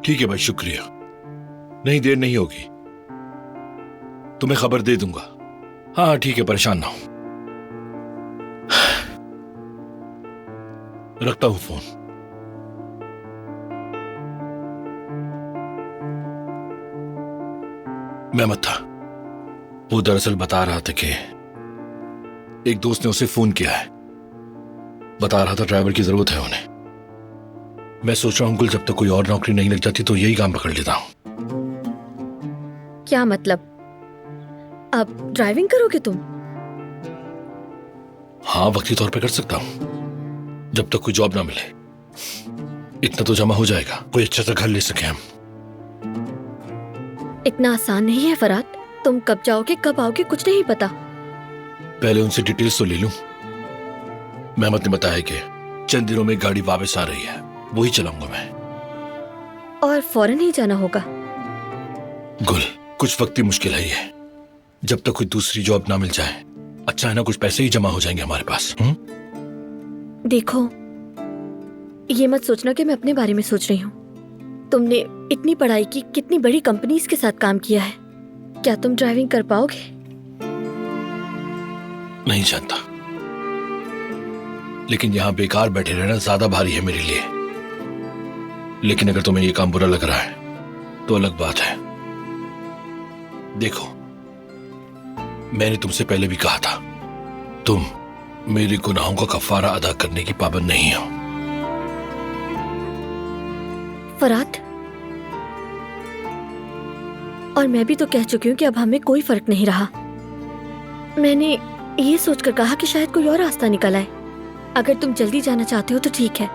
ठीक है भाई, शुक्रिया। नहीं, देर नहीं होगी, तुम्हें खबर दे दूंगा। हाँ ठीक है, परेशान ना हो। रखता हूं फोन। मेहमत था, वो दरअसल बता रहा था कि एक दोस्त ने उसे फोन किया है, बता रहा था ड्राइवर की जरूरत है उन्हें। मैं सोच रहा हूं अंकुल, जब तक कोई और नौकरी नहीं लग जाती तो यही काम पकड़ लेता हूं। क्या मतलब? अब ड्राइविंग करोगे तुम? हाँ, वक्ती तौर पे कर सकता हूं, जब तक कोई जॉब ना मिले। इतना तो जमा हो जाएगा, कोई अच्छा सा घर ले सके हम। इतना आसान नहीं है फरहाद। तुम कब जाओगे कब आओगे कुछ नहीं पता। पहले उनसे डिटेल्स तो ले लूं। मेहमत ने बताया कि चंद दिनों में गाड़ी वापस आ रही है, वही चलाऊंगा मैं। और फौरन ही जाना होगा? गुल, कुछ वक्त की मुश्किल है ये, जब तक कोई दूसरी जॉब ना मिल जाए। अच्छा है ना, कुछ पैसे ही जमा हो जाएंगे हमारे पास। देखो, ये मत सोचना कि मैं अपने बारे में सोच रही हूँ। तुमने इतनी पढ़ाई की, कितनी बड़ी कंपनीज के साथ काम किया है, क्या तुम ड्राइविंग कर पाओगे? नहीं जानता, लेकिन यहां बेकार बैठे रहना ज्यादा भारी है मेरे लिए। लेकिन अगर तुम्हें ये काम बुरा लग रहा है तो अलग बात है। देखो, मैंने तुमसे पहले भी कहा था, तुम मेरे गुनाहों का कफारा अदा करने की पाबंद नहीं हो। फरहाद, और मैं भी तो कह चुकी हूँ कि अब हमें कोई फर्क नहीं रहा। मैंने ये सोचकर कहा कि शायद कोई और रास्ता निकल आए। अगर तुम जल्दी जाना चाहते हो तो ठीक है,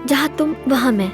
जहां तुम वहां मैं।